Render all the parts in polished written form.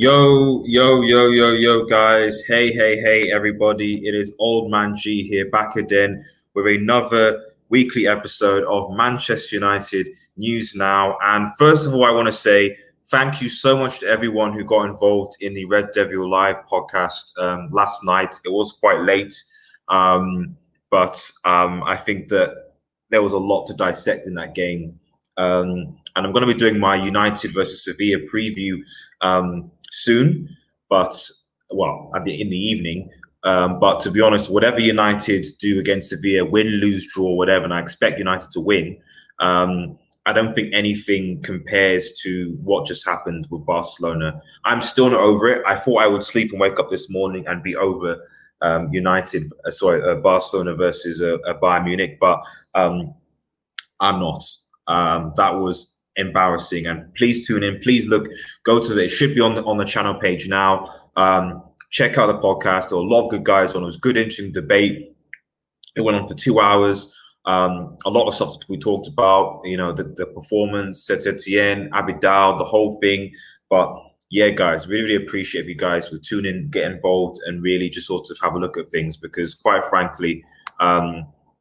Yo, guys. Hey, everybody. It is Old Man G here, back again with another weekly episode of Manchester United News Now. And first of all, I want to say thank you so much to everyone who got involved in the Red Devil Live podcast last night. It was quite late, but I think that there was a lot to dissect in that game. And I'm going to be doing my United versus Sevilla preview soon, but in the evening. But to be honest, whatever United do against Sevilla, win, lose, draw, whatever, and I expect United to win. I don't think anything compares to what just happened with Barcelona. I'm still not over it. I thought I would sleep and wake up this morning and be over Barcelona versus Bayern Munich, but I'm not. That was embarrassing. And please tune in. Please go to it should be on the channel page now. Check out the podcast. There were a lot of good guys on. It was good, interesting debate. It went on for 2 hours. A lot of stuff we talked about, the performance, Saint Etienne, Abidal, the whole thing. But yeah, guys, really appreciate if you guys would tune in, get involved, and really just sort of have a look at things, because quite frankly,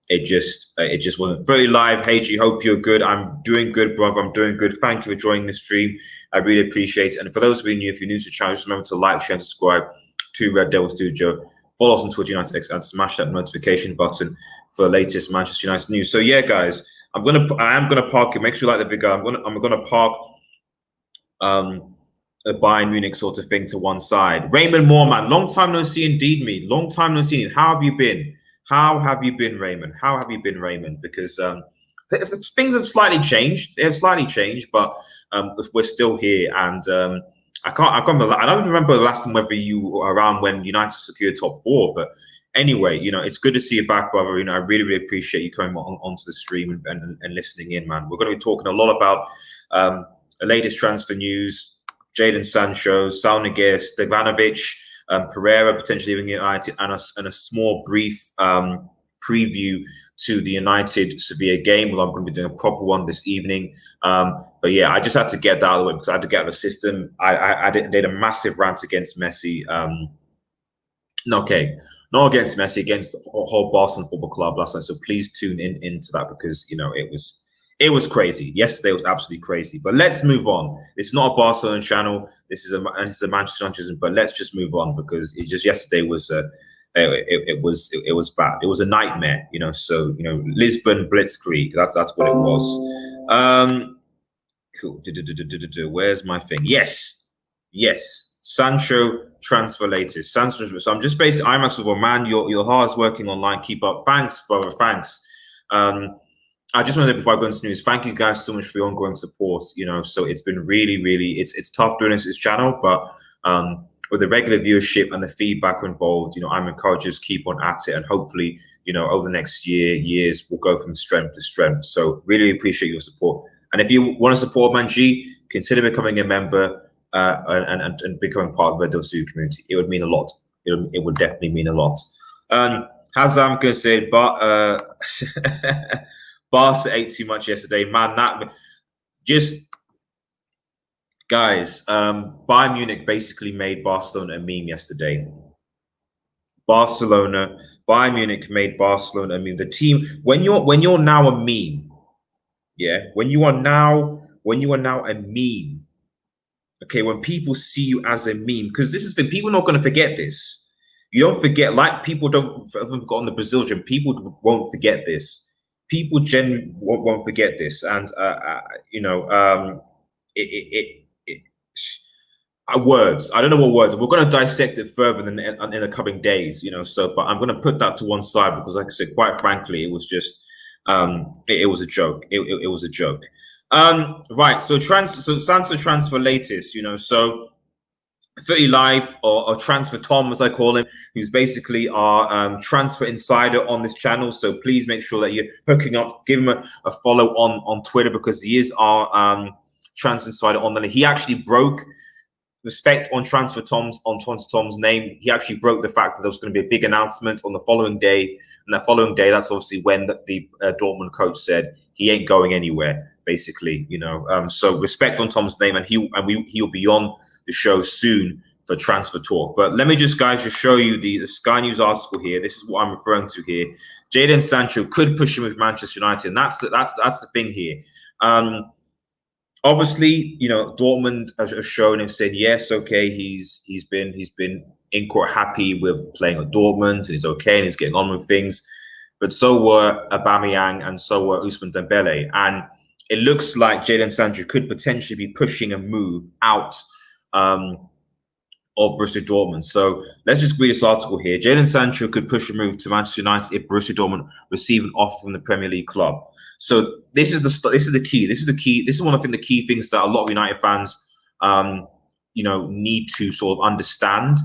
it just wasn't very live. Hey G, hope you're good. I'm doing good, brother. I'm doing good. Thank you for joining the stream. I really appreciate it. And for those of you new, if you're new to the channel, just remember to like, share, and subscribe to Red Devil Studio. Follow us on Twitter, United X, and smash that notification button for the latest Manchester United news. So yeah, guys, I am gonna park it. Make sure you like the video. I'm gonna park a Bayern Munich sort of thing to one side. Raymond Moorman, long time no see indeed, me. Long time no see. How have you been? How have you been, Raymond? How have you been, Raymond? Because things have slightly changed. They have slightly changed, but we're still here. And I don't remember the last time whether you were around when United secured top four. But anyway, it's good to see you back, brother. I really appreciate you coming onto the stream and listening in, man. We're going to be talking a lot about the latest transfer news: Jadon, Sancho, Niguez, Stevanovic, Pereira potentially leaving United, and a small brief preview to the United Sevilla game. Well, I'm going to be doing a proper one this evening. But yeah, I just had to get that out of the way because I had to get out of the system. I did a massive rant against Messi. Not against Messi, against the whole Barcelona Football Club last night. So please tune into that, because it was crazy. Yesterday was absolutely crazy. But let's move on. It's not a Barcelona channel. This is a Manchester United. But let's just move on, because it just yesterday was it was bad. It was a nightmare. So Lisbon Blitzkrieg. That's what it was. Cool. Where's my thing? Yes. Sancho transfer latest. Sancho. So I'm just basically, I'm actually, man, your heart is working online. Keep up. Thanks, brother. Thanks. I just want to say before I go into news, thank you guys so much for your ongoing support. So it's been really, it's tough doing this channel, but with the regular viewership and the feedback involved, I'm encouraged to just keep on at it, and hopefully, over the next years, we'll go from strength to strength. So really appreciate your support. And if you want to support Manji, consider becoming a member and becoming part of the Red Devil community. It would mean a lot. It would definitely mean a lot. Hazam could say, but Barca ate too much yesterday, man. That just, guys. Bayern Munich basically made Barcelona a meme yesterday. Bayern Munich made Barcelona a meme. The team, when you're now a meme, yeah. When you are now a meme, okay. When people see you as a meme, because this is the people are not going to forget this. You don't forget, like people haven't forgotten the Brazilian. People won't forget this. People genuinely won't forget this, and words. I don't know what words. We're going to dissect it further in the coming days, So, but I'm going to put that to one side, because, like I said, quite frankly, it was just, it was a joke. It was a joke. Right. So Sancho transfer latest, So 30 Live, or Transfer Tom, as I call him, who's basically our transfer insider on this channel. So please make sure that you're hooking up, give him a follow on Twitter, because he is our transfer insider on the. He actually broke respect on Transfer Tom's name. He actually broke the fact that there was going to be a big announcement on the following day. And that following day, that's obviously when the Dortmund coach said he ain't going anywhere, basically. So respect on Tom's name, and he'll be on the show soon for transfer talk. But let me just, guys, just show you the Sky News article here. This is what I'm referring to here. Jadon Sancho could push him with Manchester United, and that's the thing here. Obviously, you know, Dortmund have shown and said yes, okay, he's been in court happy with playing at Dortmund, and he's okay, and he's getting on with things. But so were Aubameyang and so were Ousmane Dembele, and it looks like Jadon Sancho could potentially be pushing a move out of Borussia Dortmund. So let's just read this article here. Jadon Sancho could push a move to Manchester United if Borussia Dortmund receive an offer from the Premier League club. So this is the key. This is one of the key things that a lot of United fans, you know, need to sort of understand,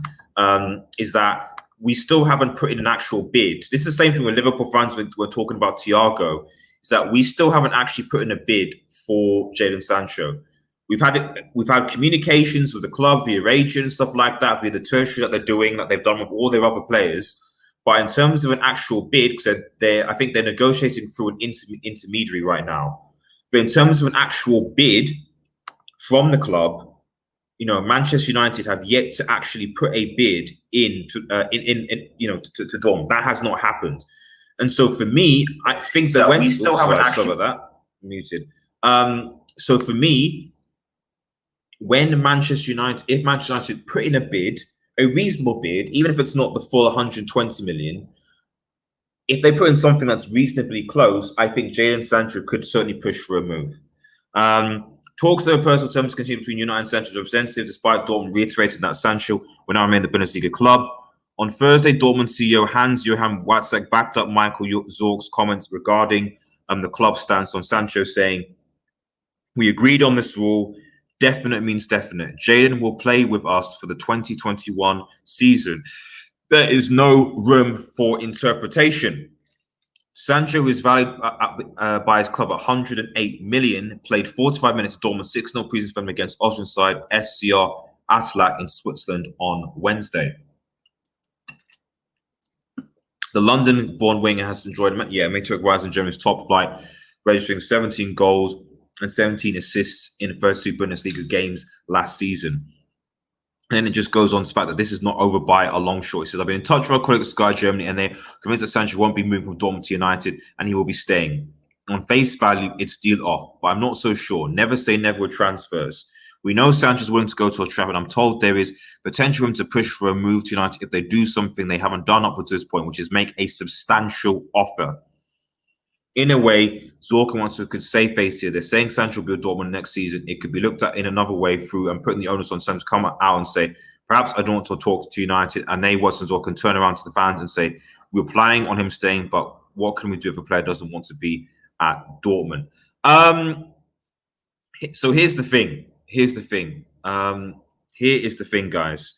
is that we still haven't put in an actual bid. This is the same thing with Liverpool fans when we're talking about Thiago, is that we still haven't actually put in a bid for Jadon Sancho. We've had communications with the club via agents, stuff like that, via the tertiary that they're doing, that they've done with all their other players. But in terms of an actual bid, because I think they're negotiating through an intermediary right now. But in terms of an actual bid from the club, you know, Manchester United have yet to actually put a bid in Dortmund. That has not happened. And so for me, I think that when we still haven't actually muted. So for me, when Manchester United, if Manchester United put in a bid, a reasonable bid, even if it's not the full 120 million, if they put in something that's reasonably close, I think Jadon Sancho could certainly push for a move. Talks over personal terms continue between United and Sancho's representative, despite Dortmund reiterating that Sancho will now remain the Bundesliga club. On Thursday, Dortmund CEO Hans-Joachim Watzek backed up Michael Zorc's comments regarding the club's stance on Sancho, saying, "We agreed on this rule. Definite means definite. Jadon will play with us for the 2021 season. There is no room for interpretation." Sancho is valued by his club at 108 million, played 45 minutes at Dortmund 6-0 preseason friendly against Austrian side SCR Aslak in Switzerland on Wednesday. The London-born winger has enjoyed meteoric rise in Germany's top flight, registering 17 goals and 17 assists in the first two Bundesliga games last season. And then it just goes on to the fact that this is not over by a long shot. He says, "I've been in touch with our colleagues at Sky Germany, and they're convinced that Sancho won't be moving from Dortmund to United, and he will be staying. On face value, it's deal off, but I'm not so sure. Never say never with transfers. We know Sancho's willing to go to Old Trafford. I'm told there is potential room to push for a move to United if they do something they haven't done up to this point, which is make a substantial offer." In a way, Zorc could save face here. They're saying Sancho will be at Dortmund next season. It could be looked at in another way through and putting the onus on Sancho to come out and say, perhaps I don't want to talk to United. And they, Watson Zorc, can turn around to the fans and say, we're planning on him staying, but what can we do if a player doesn't want to be at Dortmund? So here's the thing. Here is the thing, guys.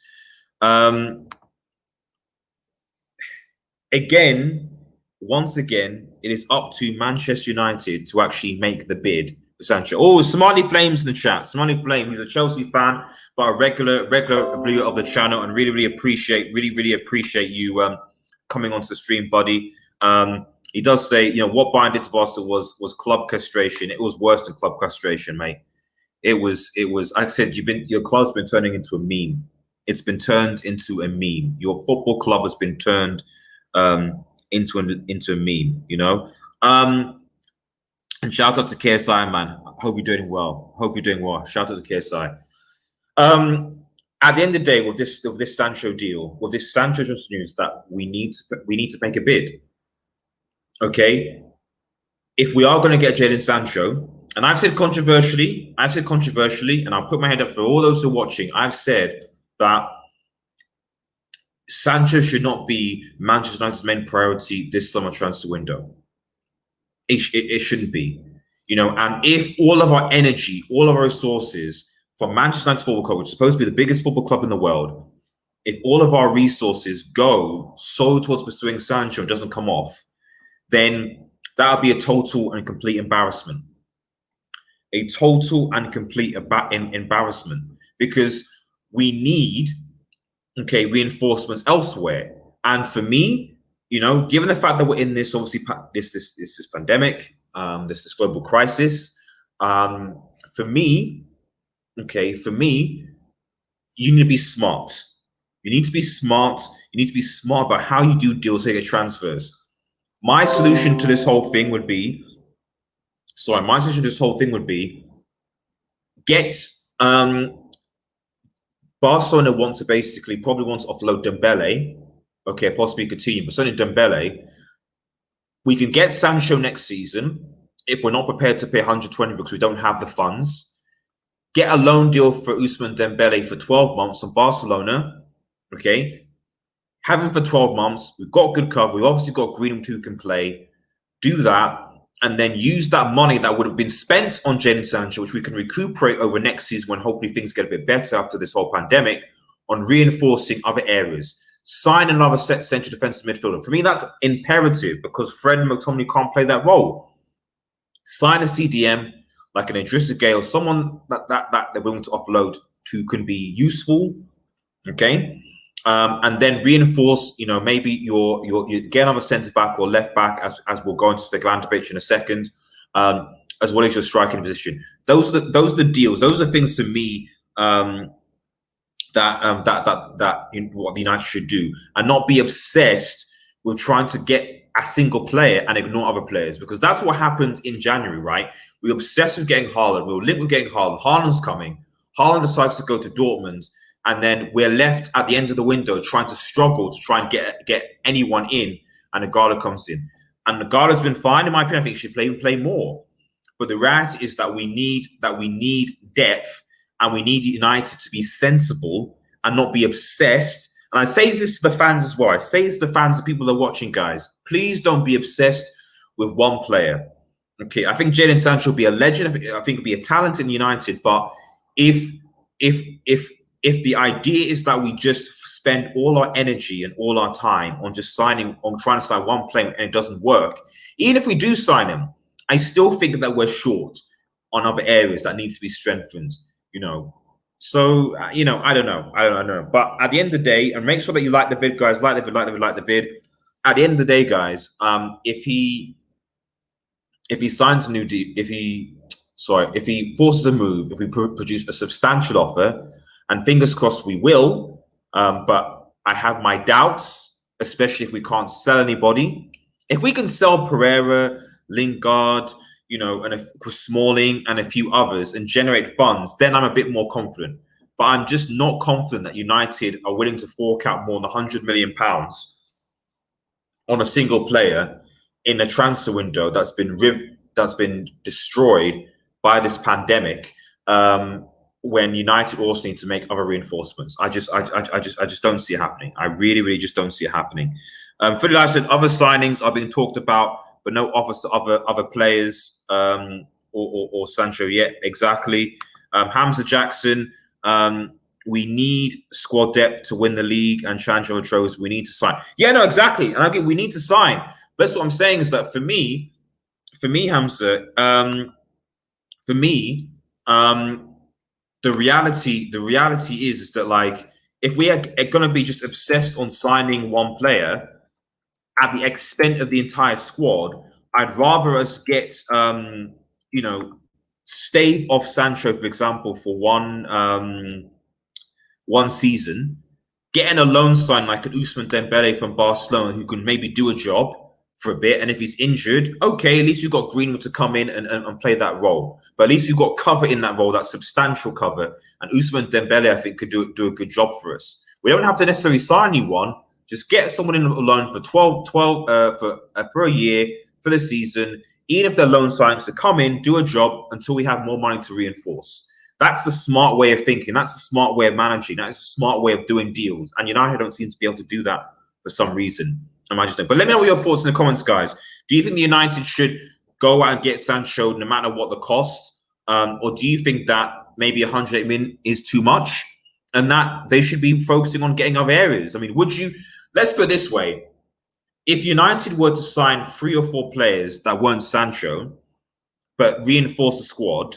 Once again, it is up to Manchester United to actually make the bid for Sancho. Oh, Smiley Flames in the chat. Smiley Flame, he's a Chelsea fan, but a regular viewer of the channel, and really appreciate you coming onto the stream, buddy. He does say, you know, what Bayern did to Barca was club castration. It was worse than club castration, mate. It was. I said your club's been turning into a meme. It's been turned into a meme. Your football club has been turned into a meme, you know. And shout out to KSI, man. Hope you're doing well. Shout out to KSI. At the end of the day, with this Sancho deal, with this Sancho news, that we need to make a bid. Okay, if we are going to get Jadon Sancho, and I've said controversially, and I'll put my hand up for all those who are watching. I've said that Sancho should not be Manchester United's main priority this summer transfer window. It shouldn't be, you know. And if all of our energy, all of our resources from Manchester United Football Club, which is supposed to be the biggest football club in the world, if all of our resources go so towards pursuing Sancho and doesn't come off, then that would be a total and complete embarrassment. A total and complete embarrassment, because we need reinforcements elsewhere. And for me, you know, given the fact that we're in this obviously this pandemic, this global crisis, for me, you need to be smart. You need to be smart. You need to be smart about how you do deals, how you get transfers. My solution to this whole thing would be, my solution to this whole thing would be get Barcelona probably want to offload Dembele. Okay, possibly Coutinho, but certainly Dembele. We can get Sancho next season if we're not prepared to pay 120 because we don't have the funds. Get a loan deal for Ousmane Dembele for 12 months from Barcelona. Okay, have him for 12 months. We've got good cover. We've obviously got Greenwood who can play. Do that, and then use that money that would have been spent on jadon Sancho, which we can recuperate over next season when hopefully things get a bit better after this whole pandemic, on reinforcing other areas. Sign another central defensive midfielder. For me, that's imperative because Fred and McTominay can't play that role. Sign a CDM like an Idrissa Gueye, someone that they're willing to offload to can be useful. Okay. And then reinforce, maybe you get another centre back or left back, as we'll go into Stevanovic in a second, as well as your striking position. Those are the deals. Those are things to me that what the United should do, and not be obsessed with trying to get a single player and ignore other players, because that's what happened in January, right? We're obsessed with getting Haaland. We were linked with getting Haaland. Haaland's coming. Haaland decides to go to Dortmund. And then we're left at the end of the window trying to struggle to try and get anyone in, and Nagala comes in. And Nagala's been fine, in my opinion. I think he should play more. But the reality is that we need depth, and we need United to be sensible and not be obsessed. And I say this to the fans as well. I say this to the fans, the people that are watching, guys. Please don't be obsessed with one player. Okay, I think jadon Sancho will be a legend. I think he'll be a talent in United. But if the idea is that we just spend all our energy and all our time on trying to sign one player and it doesn't work, even if we do sign him, I still think that we're short on other areas that need to be strengthened, So, I don't know. But at the end of the day, and make sure that you like the vid, guys, like the vid. At the end of the day, guys, if he signs a new deal, if he forces a move, if we produce a substantial offer, and fingers crossed we will, but I have my doubts, especially if we can't sell anybody. If we can sell Pereira, Lingard, and Smalling and a few others and generate funds, then I'm a bit more confident. But I'm just not confident that United are willing to fork out more than £100 million on a single player in a transfer window that's been destroyed by this pandemic. When United also need to make other reinforcements. I just don't see it happening. I really just don't see it happening. Fully Live said other signings are being talked about, but no other players or Sancho yet. Exactly. Hamza Jackson. We need squad depth to win the league and challenge other trophies. We need to sign. Yeah, no, exactly. And again, we need to sign. But that's what I'm saying is that for me, Hamza, the reality is that, like, if we are going to be just obsessed on signing one player at the expense of the entire squad, I'd rather us get stave off Sancho, for example, for one season, getting a loan sign like an Ousmane Dembele from Barcelona who can maybe do a job for a bit, and if he's injured, okay, at least we've got Greenwood to come in and play that role. But at least we've got cover in that role, that substantial cover. And Ousmane Dembele, I think, could do a good job for us. We don't have to necessarily sign anyone. Just get someone in a loan for a year, for the season, even if they're loan signings, to come in, do a job until we have more money to reinforce. That's the smart way of thinking. That's the smart way of managing. That's the smart way of doing deals. And United don't seem to be able to do that for some reason. But let me know what your thoughts in the comments, guys. Do you think the United should go out and get Sancho no matter what the cost? Or do you think that maybe 108 million is too much and that they should be focusing on getting other areas? I mean, let's put it this way. If United were to sign 3 or 4 players that weren't Sancho, but reinforce the squad,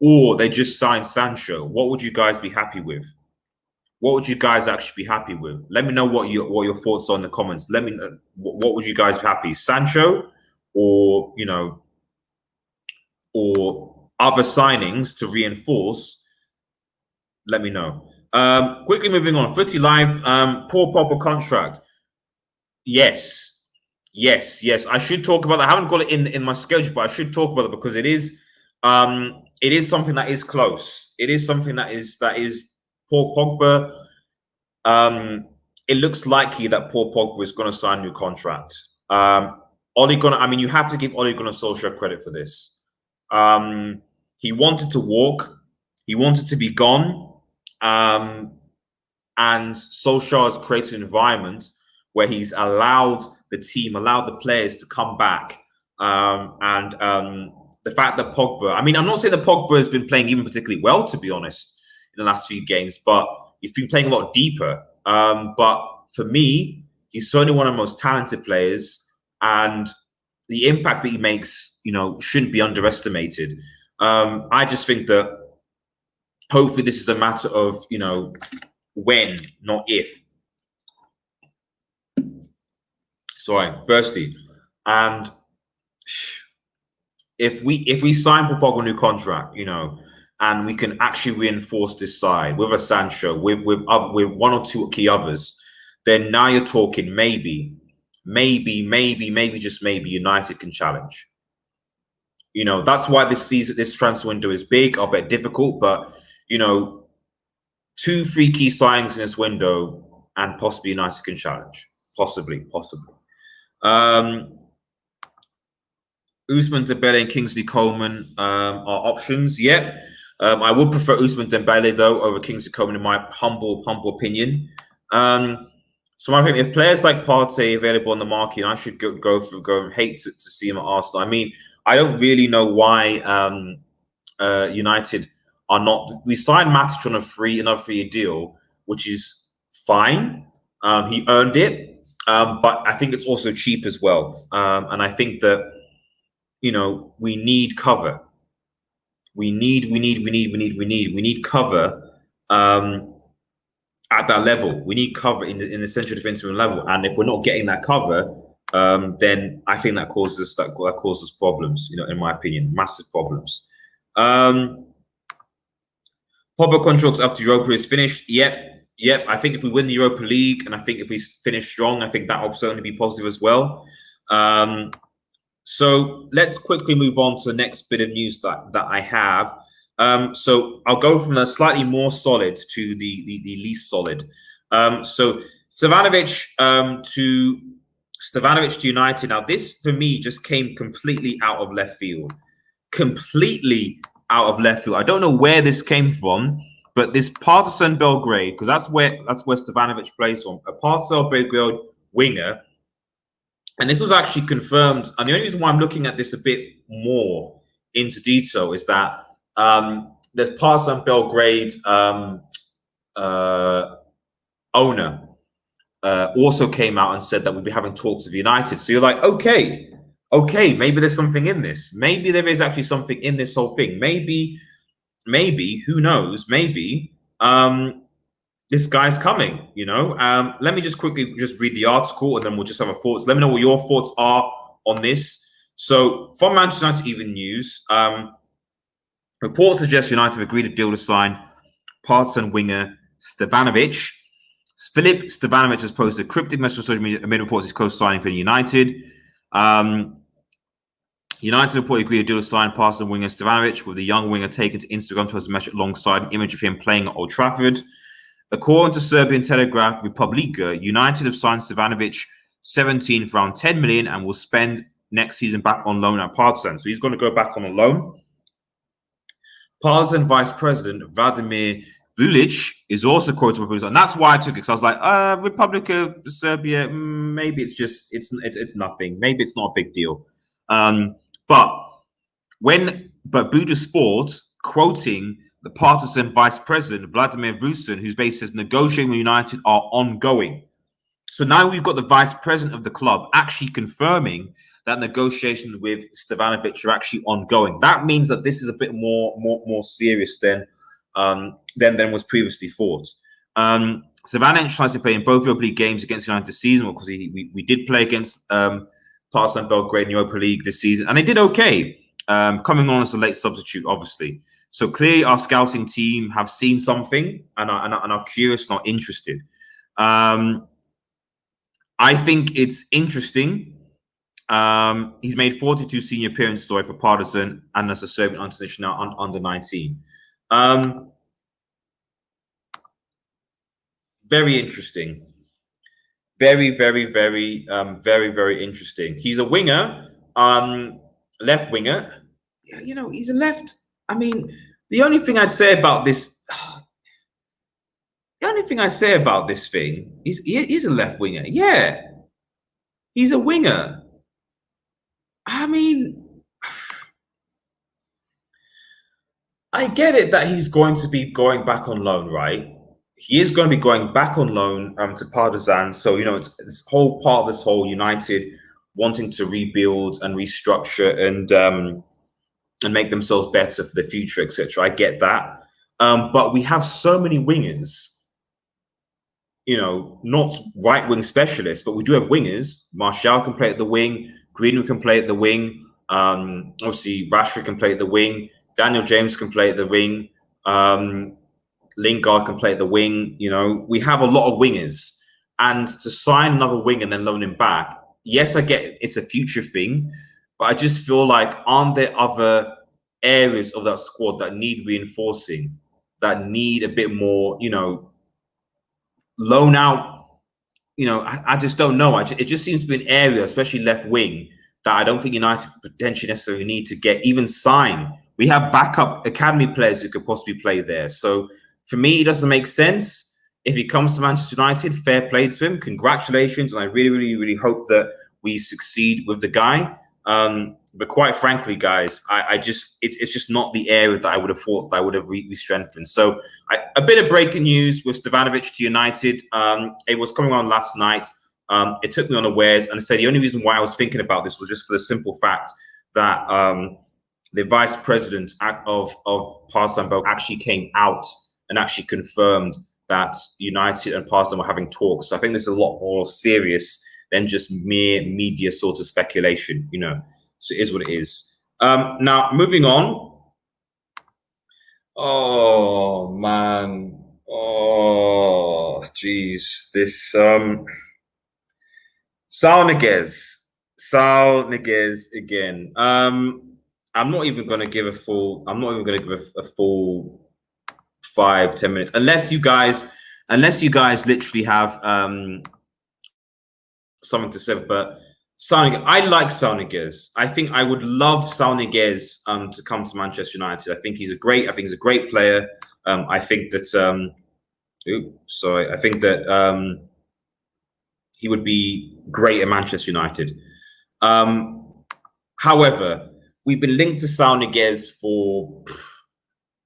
or they just signed Sancho, what would you guys be happy with? What would you guys actually be happy with? Let me know what your thoughts are in the comments. Let me know what would you guys be happy, Sancho, or or other signings to reinforce. Let me know. Quickly moving on. Footy Live. Poor Pogba contract. Yes, yes. I should talk about that. I haven't got it in my schedule, but I should talk about it because it is something that is close. It is something that is Paul Pogba. It looks likely that Paul Pogba is going to sign a new contract. Ole Gunnar, I mean, you have to give Ole Gunnar Solskjaer credit for this. He wanted to walk. He wanted to be gone. And Solskjaer has created an environment where he's allowed the team, allowed the players to come back. The fact that Pogba, I mean, I'm not saying that Pogba has been playing even particularly well, to be honest, in the last few games, but he's been playing a lot deeper. But for me, he's certainly one of the most talented players, and the impact that he makes, shouldn't be underestimated. I just think that hopefully this is a matter of, when, not if. Sorry, thirsty. And if we sign for Pogba a new contract, and we can actually reinforce this side with a Sancho, with one or two key others, then now you're talking maybe just maybe United can challenge. That's why this transfer window is big, I'll bet difficult, but 2-3 key signings in this window and possibly United can challenge. Possibly. Ousmane Dembele and Kingsley Coleman are options. Yep. I would prefer Ousmane Dembele though over Kingsley Coleman in my humble opinion. So I think if players like Partey available on the market, I should go hate to see him at Arsenal. I mean, I don't really know why United are not. We signed Matic on another 3-year deal, which is fine. He earned it, but I think it's also cheap as well. And I think that we need cover. We need cover at that level. We need cover in the central defensive level, and if we're not getting that cover, then I think that causes problems. In my opinion, massive problems. Pogba contracts after Europa is finished. Yep. I think if we win the Europa League, and I think if we finish strong, I think that will certainly be positive as well. So let's quickly move on to the next bit of news that I have. So I'll go from the slightly more solid to the least solid. So Stevanovic to United. Now this for me just came completely out of left field. Completely out of left field. I don't know where this came from, but this Partizan Belgrade, because that's where Stevanovic plays from, a Partizan Belgrade winger. And this was actually confirmed. And the only reason why I'm looking at this a bit more into detail is that the Partizan Belgrade owner also came out and said that we'd be having talks with United. So you're like, okay, maybe there's something in this. Maybe there is actually something in this whole thing. Maybe, who knows? Maybe this guy's coming, Let me just quickly read the article and then we'll just have our thoughts. Let me know what your thoughts are on this. So from Manchester United Even News, reports suggest United have agreed a deal to sign Partizan winger Stevanovic. Filip Stevanovic has posted a cryptic message on social media amid reports he's close signing for United. United reportedly agreed a deal to sign Partizan winger Stevanovic, with the young winger taken to Instagram to post a message alongside an image of him playing at Old Trafford. According to Serbian Telegraph Republika, United have signed Stevanovic 17 for around 10 million and will spend next season back on loan at Partizan. So he's going to go back on a loan. Partizan Vice President Vladimir Vulic is also quoted, and that's why I took it, because I was like, Republika Serbia, maybe it's nothing. Maybe it's not a big deal. But Buda Sports, quoting the Partizan Vice President Vladimir Vulic, whose base says negotiating with United are ongoing. So now we've got the Vice President of the club actually confirming that negotiations with Stevanovic are actually ongoing. That means that this is a bit more serious than was previously thought. Stevanovic tries to play in both Europa League games against United this season, because we did play against Partizan Belgrade in Europa League this season, and they did okay, coming on as a late substitute, obviously. So clearly, our scouting team have seen something and are curious, not interested. I think it's interesting. He's made 42 senior appearances for Partizan and as a Serbian international under 19. Very interesting. Very, very, very, very interesting. He's a winger, left winger. Yeah, you know, he's a left. I mean, the only thing I'd say about this, thing, he's a left winger. Yeah, he's a winger. I mean, I get it that he's going to be going back on loan, right? He is going to be going back on loan to Partizan. So, you know, it's whole part of this whole United wanting to rebuild and restructure and make themselves better for the future, etc. I get that. But we have so many wingers, you know, not right wing specialists, but we do have wingers. Martial can play at the wing, Greenwood can play at the wing, obviously Rashford can play at the wing, Daniel James can play at the wing, Lingard can play at the wing. You know, we have a lot of wingers, and to sign another wing and then loan him back, yes, I get it's a future thing, but I just feel like, aren't there other areas of that squad that need reinforcing, that need a bit more, you know, loan out? You know, I just don't know. It just seems to be an area, especially left wing, that I don't think United potentially necessarily need to get even sign. We have backup academy players who could possibly play there. So for me, it doesn't make sense. If he comes to Manchester United, fair play to him. Congratulations. And I really, really, really hope that we succeed with the guy. But quite frankly, guys, it's just not the area that I would have thought that I would have really strengthened. So a bit of breaking news with Stevanovic to United. It was coming on last night. It took me unawares, and I said the only reason why I was thinking about this was just for the simple fact that the vice president of Partizan actually came out and actually confirmed that United and Partizan were having talks. So I think this is a lot more serious than just mere media sort of speculation, you know. So it is what it is. Now, moving on. Oh, man. Oh, geez. This, Sal Niguez again. I'm not even going to give a full, a full 5-10 minutes, unless you guys literally have something to say. But I like Sal Niguez. I think I would love Sal Niguez to come to Manchester United. I think he's a great player. I think that I think that he would be great at Manchester United. However, we've been linked to Sal Niguez for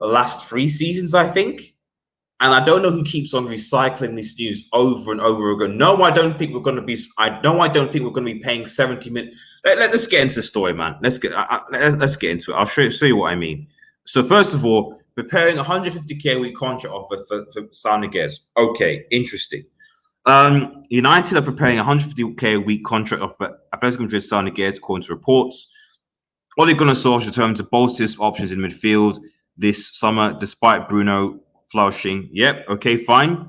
the last 3 seasons, I think. And I don't know who keeps on recycling this news over and over again. No, I don't think we're going to be. I don't think we're going to be paying 70 million. Let's get into the story, man. Let's get into it. I'll show you what I mean. So first of all, preparing 150k a week contract offer for Sal Niguez. Okay, interesting. United are preparing 150k a week contract offer at Atletico Madrid Sal Niguez, according to reports. Ole Gunnar Solskjaer determined to bolster his options in midfield this summer, despite Bruno flourishing. Yep, okay, fine.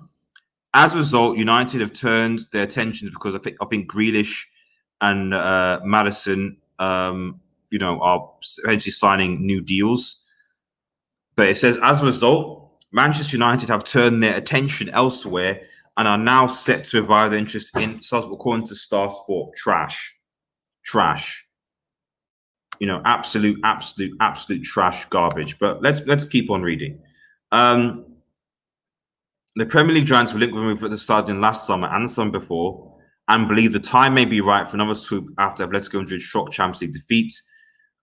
As a result, United have turned their attentions because I think Grealish and Maddison, you know, are eventually signing new deals. But it says, as a result, Manchester United have turned their attention elsewhere and are now set to revive their interest in Salzburg, according to Star Sport. Trash. You know, absolute trash, garbage. But let's keep on reading. The Premier League giants were linked with him at the stadium last summer and the summer before, and believe the time may be right for another swoop after Atletico Madrid's shock Champions League defeat.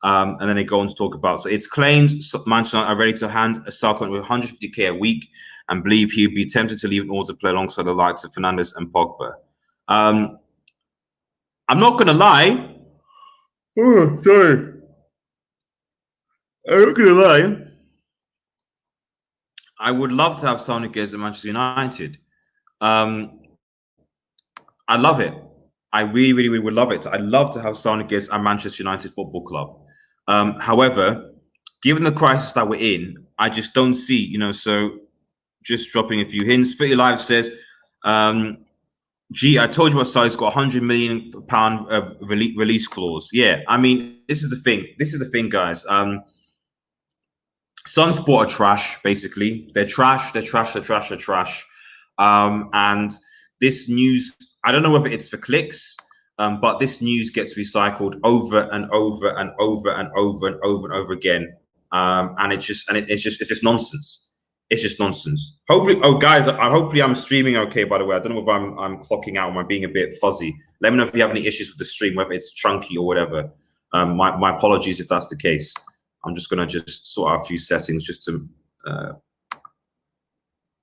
And then they go on to talk about, so it's claimed Manchester United are ready to hand a Sal with 150k a week and believe he would be tempted to leave in order to play alongside the likes of Fernandes and Pogba. I'm not going to lie. Oh, sorry. I'm not going to lie. I would love to have Sal Niguez at Manchester United. I love it. I really, really, really would love it. I'd love to have Sal Niguez at Manchester United Football Club. However, given the crisis that we're in, I just don't see, you know, so just dropping a few hints. Fitty Live says, gee, I told you my side's got £100 million release clause. Yeah, I mean, this is the thing. This is the thing, guys. Sunsport are trash, basically. They're trash, they're trash, they're trash, they're trash. And this news, I don't know whether it's for clicks, but this news gets recycled over and over and over and over and over and over again. And it's just nonsense. It's just nonsense. Hopefully, oh guys, hopefully I'm streaming okay, by the way. I don't know if I'm clocking out or I'm being a bit fuzzy. Let me know if you have any issues with the stream, whether it's chunky or whatever. My apologies if that's the case. I'm just gonna just sort out a few settings just to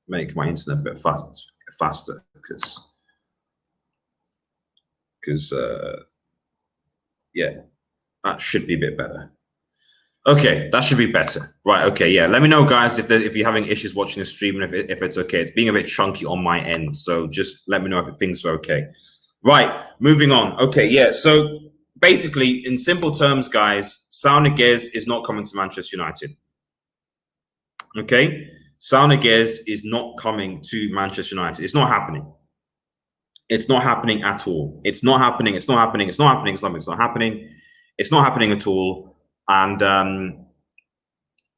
make my internet a bit faster because yeah, that should be a bit better. Okay, that should be better. Right, okay, yeah. Let me know, guys, if you're having issues watching the stream and if it's okay. It's being a bit chunky on my end, so just let me know if things are okay. Right, moving on. Okay, yeah, so basically, in simple terms, guys, Saul Niguez is not coming to Manchester United. Okay? Saul Niguez is not coming to Manchester United. It's not happening. It's not happening at all. It's not happening. It's not happening. It's not happening. It's not happening. It's not happening at all. And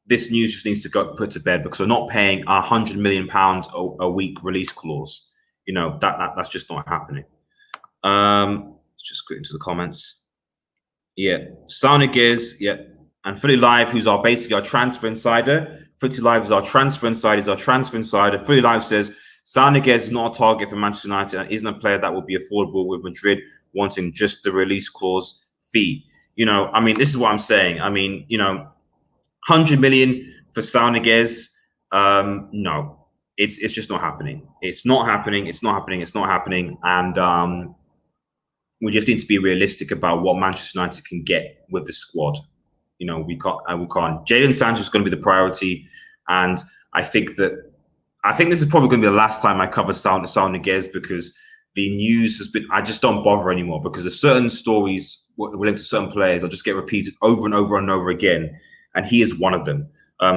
this news just needs to go put to bed because we're not paying £100 million a week release clause. You know, that's just not happening. Let's just go into the comments. Yeah, Saul Niguez, yeah, and Fully Live, who's basically our transfer insider. Fully Live is our transfer insider. Is our transfer insider. Fully Live says Saul Niguez is not a target for Manchester United and isn't a player that will be affordable with Madrid wanting just the release clause fee. You know, I mean, this is what I'm saying. I mean, you know, 100 million for Saul Niguez. No, it's just not happening. It's not happening. It's not happening. It's not happening. And we just need to be realistic about what Manchester United can get with the squad. You know, we can't. Jadon Sancho is going to be the priority, and I think this is probably going to be the last time I cover Saul Niguez because the news has been. I just don't bother anymore because there's certain stories linked to certain players. I'll just get repeated over and over and over again, and he is one of them.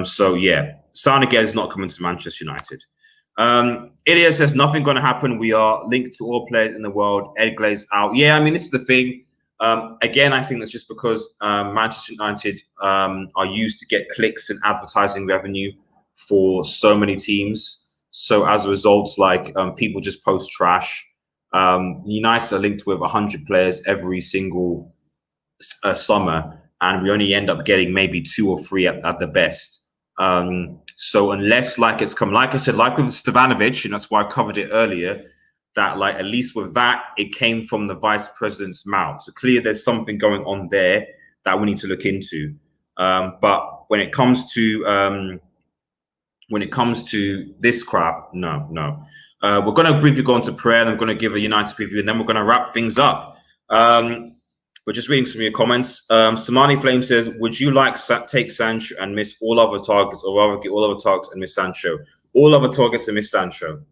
So yeah, Saul Niguez is not coming to Manchester United. Ilya says nothing going to happen. We are linked to all players in the world. Ed Glaze out. Yeah, I mean, this is the thing. Again, I think that's just because Manchester United are used to get clicks and advertising revenue for so many teams. So as a result, like people just post trash. United are linked with 100 players every single summer, and we only end up getting maybe 2 or 3 at the best. So unless like it's come, like I said, like with Stevanovic, and that's why I covered it earlier, that like at least with that, it came from the vice president's mouth. So clearly there's something going on there that we need to look into. But when it comes to this crap, no. We're going to briefly go on to prayer, and I'm going to give a United preview, and then we're going to wrap things up. We're just reading some of your comments. Samani Flame says, would you like take Sancho and miss all other targets, or rather get all other targets and miss Sancho? All other targets and miss Sancho.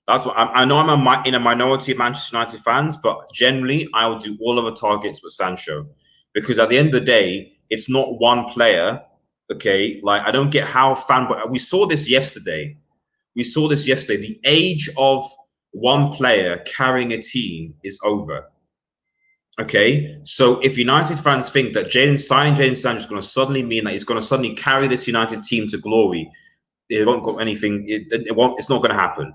That's what I know. I'm in a minority of Manchester United fans, but generally I will do all other targets with Sancho because at the end of the day, it's not one player. Okay, like I don't get how but we saw this yesterday. The age of one player carrying a team is over. Okay, so if United fans think that signing Jadon Sancho is going to suddenly mean that he's going to suddenly carry this United team to glory, it won't got anything. It's not going to happen.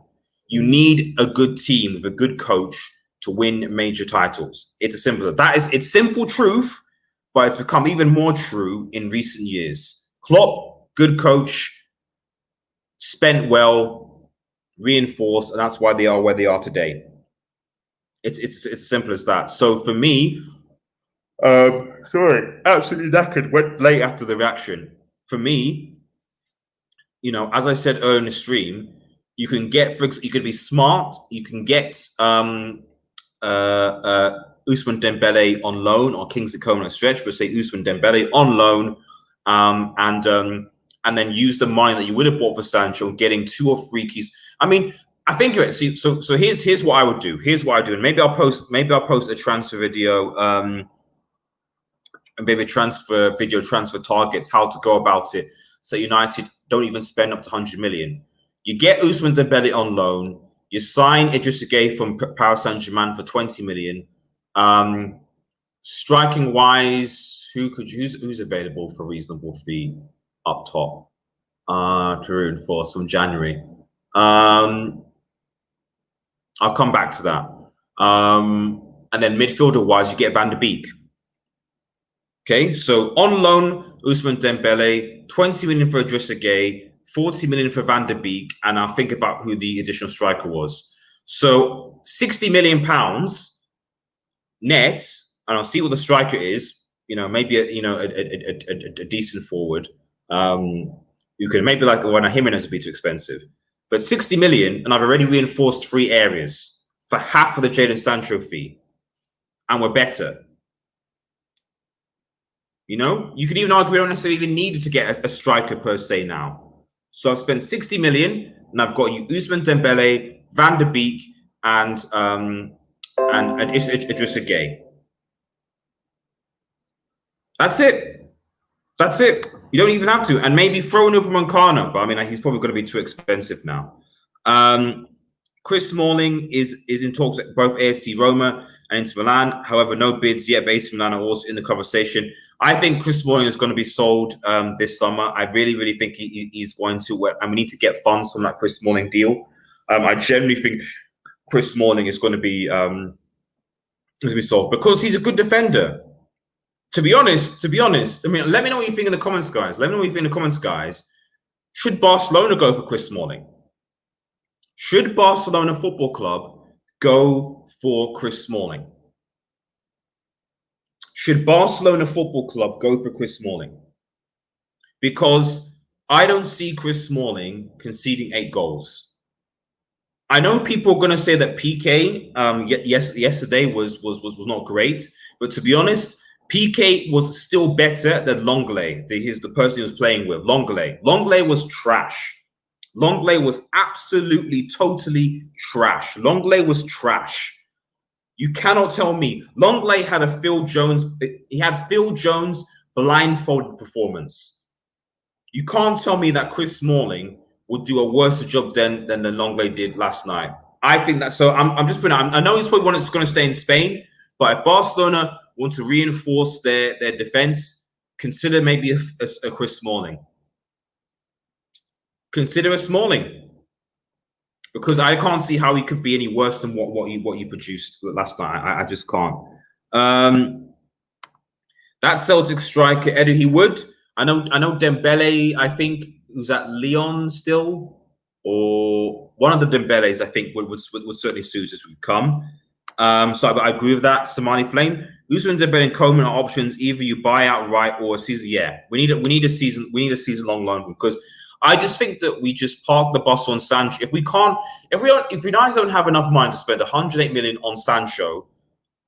You need a good team with a good coach to win major titles. It's as simple as that. It's simple truth, but it's become even more true in recent years. Klopp, good coach, spent well, reinforced, and that's why they are where they are today. It's as simple as that. So for me, sorry, absolutely knackered. Went late after the reaction. For me, you know, as I said earlier in the stream, you can be smart. You can get Ousmane Dembele on loan or Kingsley Coman stretch, but say Ousmane Dembele on loan, and then use the money that you would have bought for Sancho, getting 2 or 3 keys. I mean, I think so. Here's what I would do. And maybe I'll post a transfer video. and maybe video transfer targets, how to go about it. So United don't even spend up to 100 million. You get Ousmane Dembele on loan. You sign Idrissa Gueye from Paris Saint-Germain for 20 million. Striking wise, who's available for reasonable fee up top to reinforce from January? I'll come back to that. And then midfielder wise, you get Van der Beek. Okay, so on loan, Ousmane Dembele, 20 million for Idrissa Gueye, 40 million for Van der Beek, and I'll think about who the additional striker was. So 60 million pounds net, and I'll see what the striker is. Maybe a decent forward. You can maybe like Juan Jimenez would be too expensive, but 60 million, and I've already reinforced 3 areas for half of the Jadon Sancho fee, and we're better. You could even argue we don't necessarily even need to get a striker per se now. So I've spent 60 million, and I've got you Ousmane Dembele, Van der Beek, and Idrissa Gueye. That's it. That's it. You don't even have to, and maybe throw in Upamecano, but I mean, he's probably going to be too expensive now. Chris Smalling is in talks at both ASC Roma and Inter Milan. However, no bids yet. But AC Milan are also in the conversation. I think Chris Smalling is going to be sold this summer. I really think he's going to, and we need to get funds from that Chris Smalling deal. I genuinely think Chris Smalling is going to be sold because he's a good defender. To be honest, I mean, let me know what you think in the comments, guys. Should Barcelona go for Chris Smalling? Should Barcelona Football Club go for Chris Smalling? Should Barcelona Football Club go for Chris Smalling? Because I don't see Chris Smalling conceding 8 goals. I know people are going to say that PK yesterday was not great, but to be honest, PK was still better than Longley. The person he was playing with, Longley. Longley was trash. Longley was absolutely, totally trash. Longley was trash. You cannot tell me. Longley had a Phil Jones. He had Phil Jones blindfolded performance. You can't tell me that Chris Smalling would do a worse job than Longley did last night. I think that. So I'm just putting. I know he's probably going to stay in Spain, but if Barcelona want to reinforce their defense, consider maybe a Chris Smalling. Consider a Smalling, because I can't see how he could be any worse than what you produced last night. I just can't. That Celtic striker Edu, he would. I know Dembele. I think who's at Lyon still, or one of the Dembeles. I think would certainly suit us. Would come. So I agree with that. Somali Flame. Ousmane Dembele and Coleman are options. Either you buy outright or a season. Yeah, we need a season. We need a season long loan, because I just think that we just park the bus on Sancho. If we guys don't have enough money to spend 108 million on Sancho,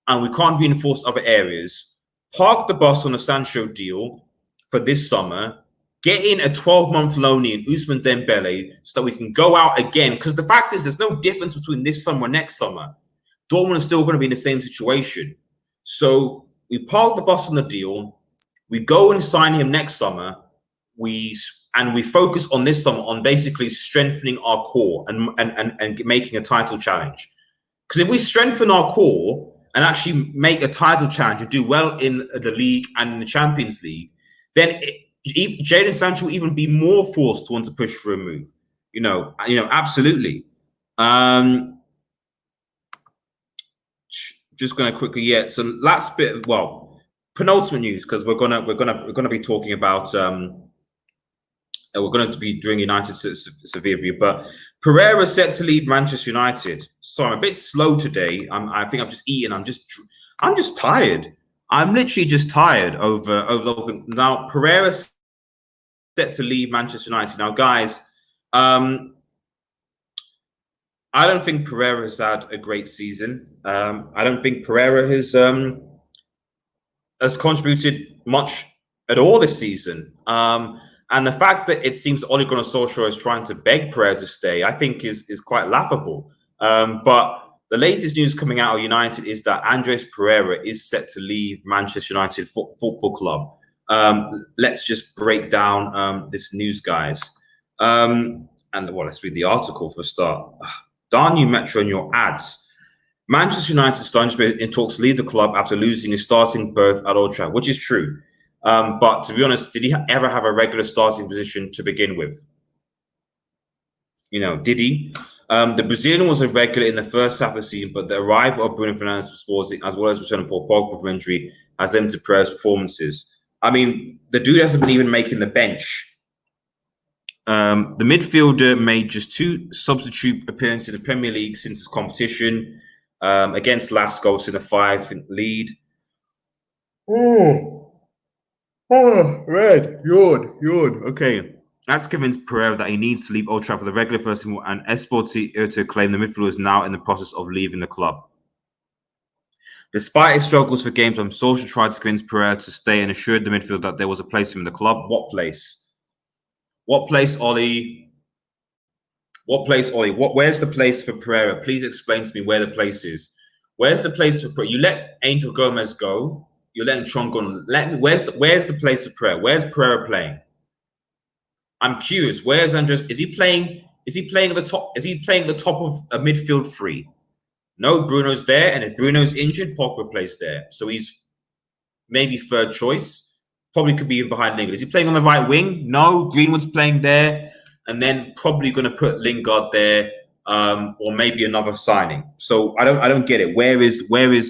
and we can't reinforce other areas, park the bus on a Sancho deal for this summer. Get in a 12-month loanee in Ousmane Dembele so that we can go out again. Because the fact is, there's no difference between this summer and next summer. Dortmund is still going to be in the same situation. So we park the bus on the deal. We go and sign him next summer. We focus on this summer on basically strengthening our core and making a title challenge. Because if we strengthen our core and actually make a title challenge and do well in the league and in the Champions League, then Jadon Sancho will even be more forced to want to push for a move. Absolutely. Just going to quickly, so last bit. Well, penultimate news, because we're gonna be talking about. We're going to be doing United Sevilla review, but Pereira set to leave Manchester United. So I'm a bit slow today. I think I'm just eating. I'm just tired. I'm literally just tired over the whole thing. Now Pereira set to leave Manchester United. Now, guys, I don't think Pereira has had a great season. I don't think Pereira has contributed much at all this season. And the fact that it seems Ole Gunnar Solskjaer is trying to beg Pereira to stay, I think is quite laughable. But The latest news coming out of United is that Andres Pereira is set to leave Manchester United Football Club. Let's just break down this news, guys. And well, let's read the article for a start. Darn you, Metro, and your ads. Manchester United starting to be in talks to leave the club after losing his starting berth at Old Trafford, which is true. But to be honest, did he ever have a regular starting position to begin with? You know, did he? The Brazilian was a regular in the first half of the season, but the arrival of Bruno Fernandes for Sporting, as well as returning Paul Pogba from injury, has limited Pereira's performances. I mean, the dude hasn't been even making the bench. The midfielder made just 2 substitute appearances in the Premier League since his competition against Lascaux in a 5 lead. Red, yawn. Okay. That's convinced Pereira that he needs to leave Old Trafford for the regular first team, and Esporte to claim the midfielder is now in the process of leaving the club. Despite his struggles for games, Solskjaer tried to convince Pereira to stay and assured the midfield that there was a place for him in the club. What place? What place, Ollie? What place, Ollie? Where's the place for Pereira? Please explain to me where the place is. Where's the place for Pereira? You let Angel Gomez go. You're letting Chong go. Where's the place for Pereira? Where's Pereira playing? I'm curious. Where's Andres? Is he playing at the top? Is he playing at the top of a midfield 3? No, Bruno's there, and if Bruno's injured, Pogba plays there. So he's maybe 3rd choice. Probably could be even behind Lingard. Is he playing on the right wing? No, Greenwood's playing there, and then probably going to put Lingard there, or maybe another signing. So I don't get it. Where is Pereira?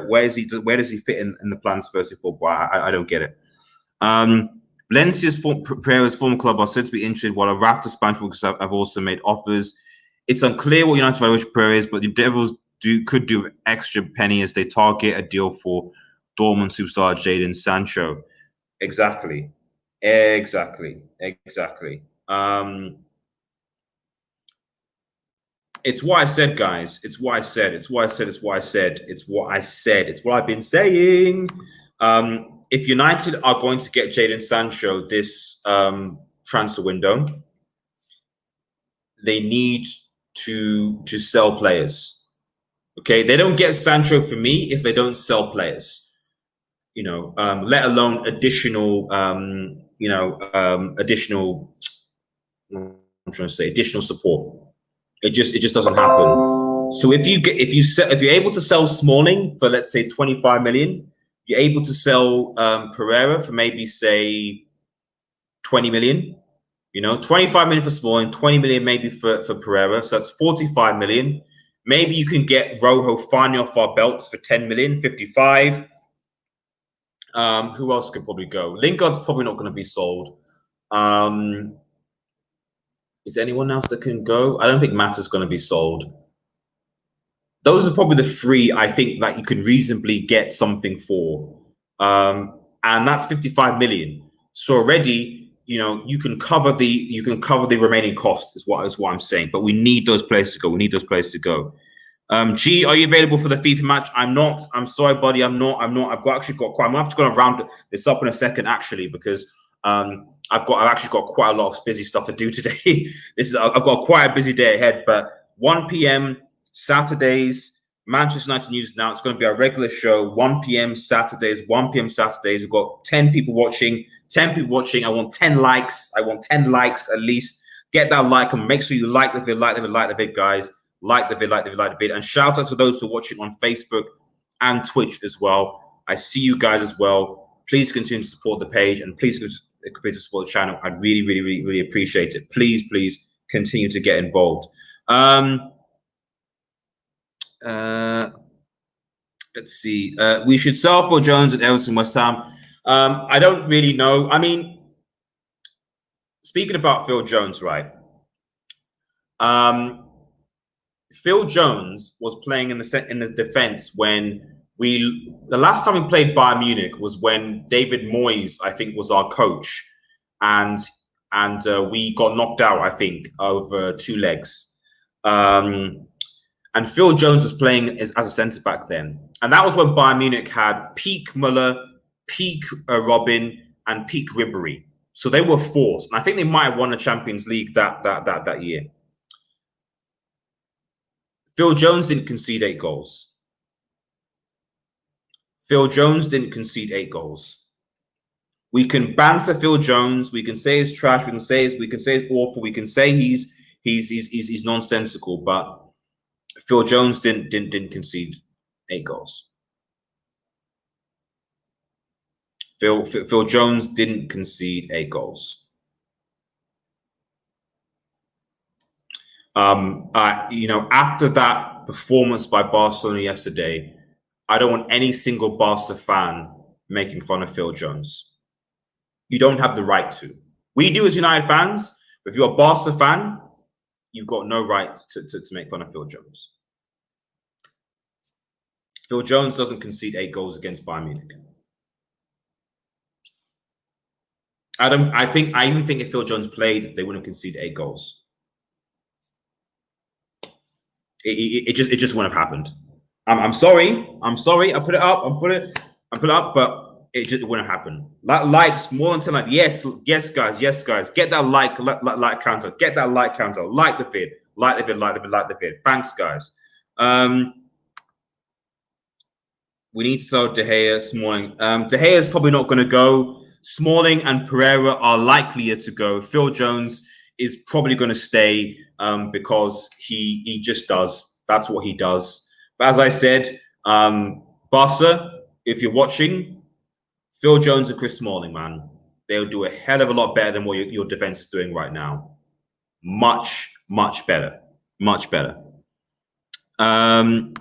Where does he fit in the plans first of all? I don't get it. Valencia's Pereira's former club are said to be interested, while a raft of Spanish workers have also made offers. It's unclear what United's valuation Pereira is, but the Devils could do extra penny as they target a deal for Dortmund superstar jadon Sancho. Exactly. It's what I said, guys. It's what I've been saying. If United are going to get jadon Sancho this transfer window, they need to sell players. Okay, they don't get Sancho for me if they don't sell players. You know, let alone additional. Additional. I'm trying to say additional support. It just doesn't happen. So if you're able to sell Smalling for, let's say, 25 million. You're able to sell Pereira for maybe, say, 20 million. You know, 25 million for Smalling, 20 million maybe for Pereira. So that's 45 million. Maybe you can get Rojo finally off our belts for 10 million, 55. Who else could probably go? Lingard's probably not going to be sold. Is there anyone else that can go? I don't think Mata's going to be sold. Those are probably the 3 I think that you can reasonably get something for. And that's 55 million. So already, you know, you can cover the remaining cost is what I'm saying. But we need those players to go. G, are you available for the FIFA match? I'm not. I'm sorry, buddy. I'm not. I'm actually got quite. I'm going to have to round this up in a second, actually, because I've actually got quite a lot of busy stuff to do today. I've got quite a busy day ahead. But 1 p.m. Saturdays, Manchester United news now. It's going to be our regular show. 1 p.m. Saturdays. We've got 10 people watching. I want 10 likes. At least. Get that like and make sure you like the vid, guys. Like the vid. And shout out to those who are watching on Facebook and Twitch as well. I see you guys as well. Please continue to support the page and please continue to support the channel. I really appreciate it. Please continue to get involved. Let's see. We should sell Phil Jones at Everton West Ham. I don't really know. I mean, speaking about Phil Jones, right? Phil Jones was playing in the defense when the last time we played Bayern Munich was when David Moyes, I think, was our coach, and we got knocked out, I think, over 2 legs. And Phil Jones was playing as a centre back then, and that was when Bayern Munich had peak Müller, peak Robin, and peak Ribéry. So they were forced, and I think they might have won the Champions League that year. Phil Jones didn't concede 8 goals. Phil Jones didn't concede 8 goals. We can banter Phil Jones. We can say he's trash. We can say it's awful. We can say he's nonsensical. But Phil Jones didn't concede 8 goals. Phil Jones didn't concede 8 goals. After that performance by Barcelona yesterday, I don't want any single Barca fan making fun of Phil Jones. You don't have the right to. We do as United fans, but if you're a Barca fan, you've got no right to make fun of Phil Jones. Phil Jones doesn't concede 8 goals against Bayern Munich. I even think if Phil Jones played, they wouldn't have conceded 8 goals. It just wouldn't have happened. I'm sorry. I put it up, but it just wouldn't happen. Likes more than 10. Like yes, guys. Get that like counter. Get that like counter. Like the vid. Like the vid. Thanks, guys. We need to sell De Gea, Smalling. De Gea is probably not going to go. Smalling and Pereira are likelier to go. Phil Jones is probably going to stay because he just does. That's what he does. But as I said, Barca, if you're watching, Phil Jones and Chris Smalling, man, they'll do a hell of a lot better than what your defense is doing right now. Much better. Much better. Hamza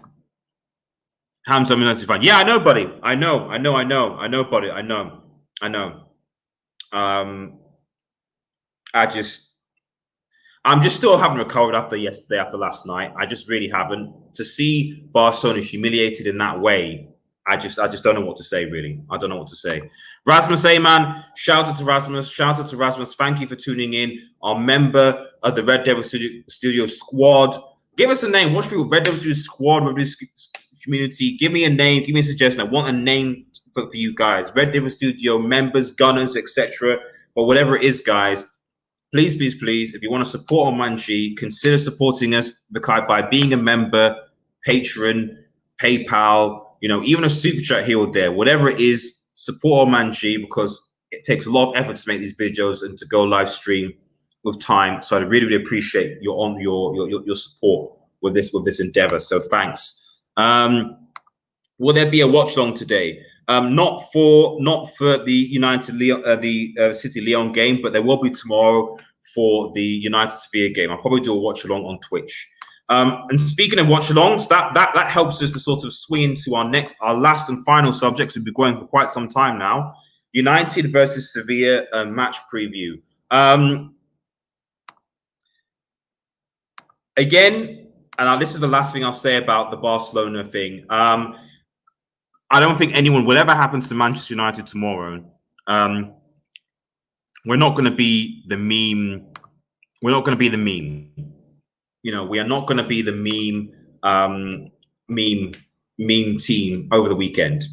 United fan. Yeah, I know, buddy. I know, buddy. I know. I'm just still haven't recovered after last night. I just really haven't. To see Barcelona humiliated in that way, I just don't know what to say, really. I don't know what to say. Rasmus man, shout out to Rasmus. Thank you for tuning in. Our member of the Red Devil Studio squad. Give us a name. Watch people, Red Devil Studio squad, Red Devil community. Give me a name. Give me a suggestion. I want a name for you guys. Red Devil Studio members, gunners, etc. But whatever it is, guys, please, if you want to support Omanji, consider supporting us by being a member, patron, PayPal, even a super chat here or there, whatever it is, support Omanji because it takes a lot of effort to make these videos and to go live stream with time. So I really appreciate your support with this endeavor. So thanks. Will there be a watch along today? Not for the United City Leon game, but there will be tomorrow for the United Sevilla game. I'll probably do a watch along on Twitch. And speaking of watch alongs, that helps us to sort of swing into our last and final subjects. We've been going for quite some time now. United versus Sevilla match preview. Again, and this is the last thing I'll say about the Barcelona thing. I don't think anyone, whatever happens to Manchester United tomorrow, we're not going to be the meme. We're not going to be the meme. We are not going to be the meme team over the weekend.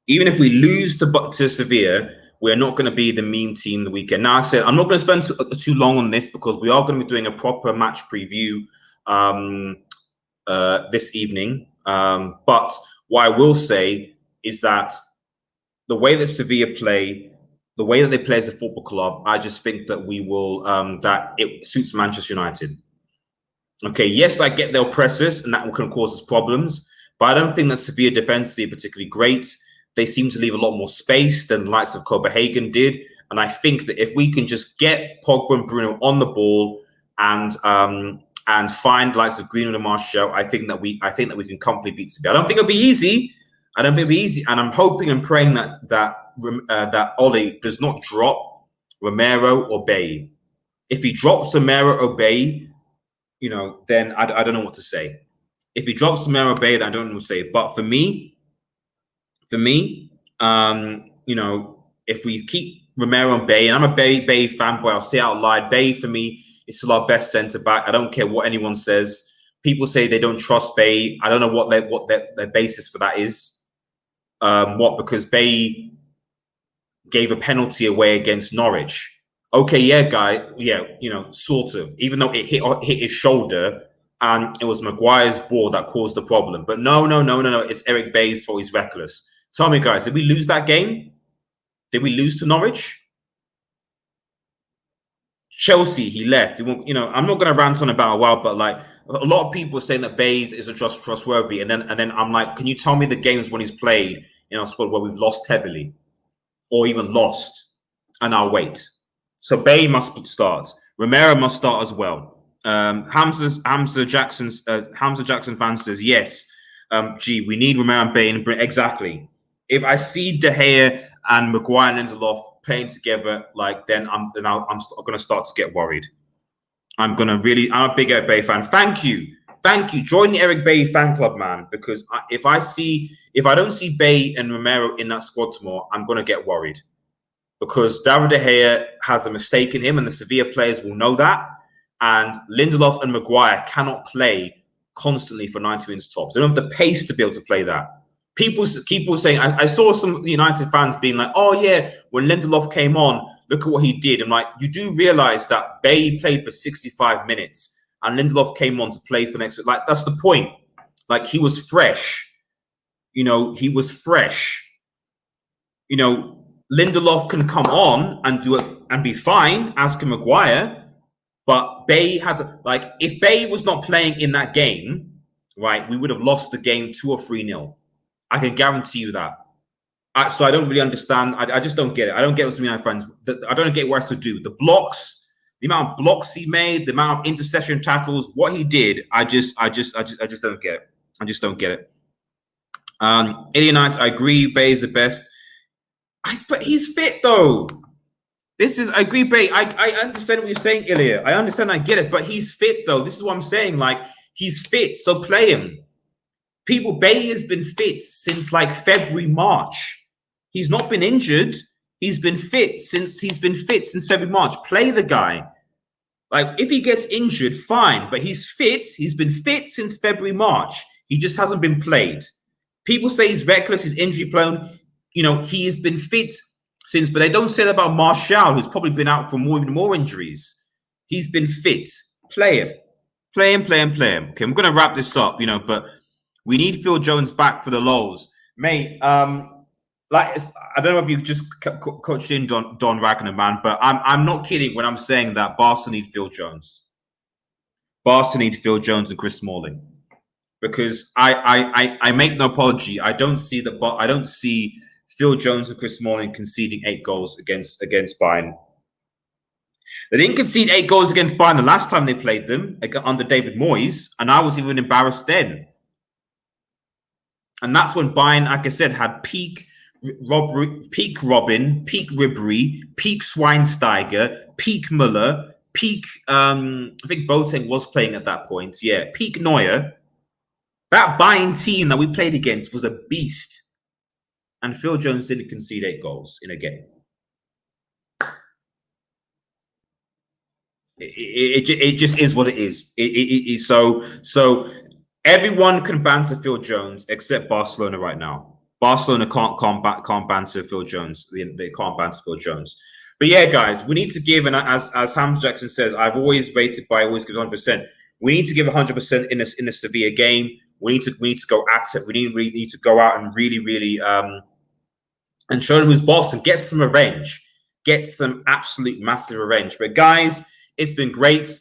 Even if we lose to Sevilla, we're not going to be the meme team the weekend. Now, I said I'm not going to spend too long on this because we are going to be doing a proper match preview this evening. But what I will say is that the way that Sevilla play, the way that they play as a football club, I just think that we will, that it suits Manchester United. Okay, yes, I get they'll press us and that can cause us problems, but I don't think that Sevilla defensively are particularly great. They seem to leave a lot more space than the likes of Copenhagen did. And I think that if we can just get Pogba and Bruno on the ball and find likes of Greenwood and Martial, I think that we can comfortably beat Sevilla. I don't think it'll be easy. And I'm hoping and praying that Ole does not drop Romero or Bay. If he drops Romero or Bay, then I don't know what to say. If he drops Romero or Bay, then I don't know what to say. But for me, if we keep Romero and Bay, and I'm a Bay fanboy, I'll say out loud, Bay for me is still our best centre back. I don't care what anyone says. People say they don't trust Bay. I don't know what their basis for that is. Because Bay gave a penalty away against Norwich. Okay, yeah, guy, yeah, sort of. Even though it hit his shoulder, and it was Maguire's ball that caused the problem. But no. It's Eric Bailly's fault. He's reckless. Tell me, guys, did we lose that game? Did we lose to Norwich? Chelsea, he left. You know, I'm not going to rant on about a while, but like a lot of people are saying that Bays isn't trustworthy, and then I'm like, can you tell me the games when he's played in our squad where we've lost heavily, or even lost? And I'll wait. So Bay must start. Romero must start as well. Hamza Jackson fan says yes. We need Romero and Bay exactly. If I see De Gea and Maguire and Lindelof playing together, like then I'm going to start to get worried. I'm a big Eric Bailly fan. Thank you. Join the Eric Bailly fan club, man. Because if I don't see Bailly and Romero in that squad tomorrow, I'm going to get worried. Because David De Gea has a mistake in him, and the Sevilla players will know that. And Lindelof and Maguire cannot play constantly for 90 minutes tops. They don't have the pace to be able to play that. People saying, I saw some United fans being like, oh yeah, when Lindelof came on, look at what he did. I'm like, you do realize that Bailly played for 65 minutes and Lindelof came on to play for next. Like, that's the point. Like, he was fresh. You know, he was fresh. You know, Lindelof can come on and do it and be fine, as can Maguire. But Bailly had to, like, if Bailly was not playing in that game, right, we would have lost the game 2 or 3-0. I can guarantee you that. So I don't really understand. I just don't get it. I don't get what some United fans. I don't get what else to do. The blocks, the amount of blocks he made, the amount of intercession tackles, what he did. I just don't get it. I just don't get it. Alienites, I agree. Bay is the best, but he's fit though. I agree, Bay. I understand what you're saying, Ilya. I understand. I get it, but he's fit though. This is what I'm saying. Like, he's fit, so play him. Bailly has been fit since like February, March. He's not been injured. He's been fit since February, March. Play the guy. Like, if he gets injured, fine. But he's fit. He's been fit since February, March. He just hasn't been played. People say he's reckless, he's injury prone. You know, he has been fit since, but they don't say that about Martial, who's probably been out for even more injuries. He's been fit. Play him. Play him. Okay, I'm going to wrap this up, you know, but we need Phil Jones back for the lows. Mate, like, I don't know if you just coached in Don Ragnar, man, but I'm not kidding when I'm saying that Barca need Phil Jones. Barca need Phil Jones and Chris Smalling. Because I make no apology. I don't see Phil Jones and Chris Smalling conceding 8 goals against Bayern. They didn't concede 8 goals against Bayern the last time they played them under David Moyes, and I was even embarrassed then. And that's when Bayern, like I said, had peak Robin, peak Ribery, peak Schweinsteiger, peak Müller, peak I think Boateng was playing at that point. Yeah, peak Neuer. That Bayern team that we played against was a beast. And Phil Jones didn't concede 8 goals in a game. It just is what it is. So everyone can banter Phil Jones except Barcelona right now. Barcelona can't banter Phil Jones. They can't banter Phil Jones. But yeah, guys, we need to give, and as Hamza Jackson says, I've always rated by always give 100%. We need to give 100% in the Sevilla game. We need to go at it. We need to go out and really and show them who's boss and get some revenge. Get some absolute massive revenge. But guys, it's been great.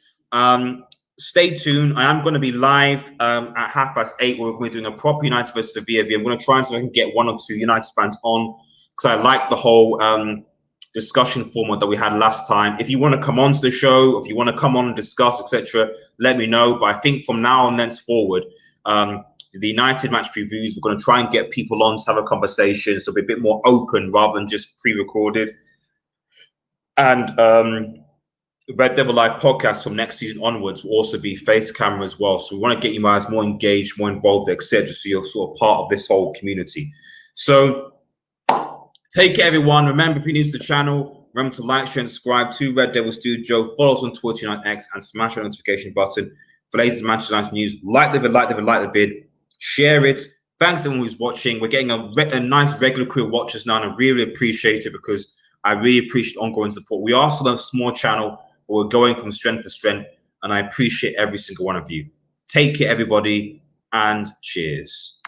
Stay tuned. I am going to be live at 8:30 where we're going to be doing a proper United versus Sevilla view. I'm going to try and see if I can get 1 or 2 United fans on because I like the whole discussion format that we had last time. If you want to come on to the show, if you want to come on and discuss, etc., let me know. But I think from now on thenceforward, the United match previews, we're going to try and get people on to have a conversation, so be a bit more open rather than just pre-recorded. And Red Devil Live podcast from next season onwards will also be face camera as well. So we want to get you guys more engaged, more involved, etc. So you're sort of part of this whole community. So take care, everyone. Remember, if you're new to the channel, remember to like, share, and subscribe to Red Devil Studio. Follow us on Twitter, X, and smash the notification button for latest Manchester United news. Like the vid. Share it. Thanks to everyone who's watching. We're getting a nice regular crew of watchers now, and I really appreciate it because I really appreciate ongoing support. We are still a small channel, but we're going from strength to strength, and I appreciate every single one of you. Take care, everybody, and cheers.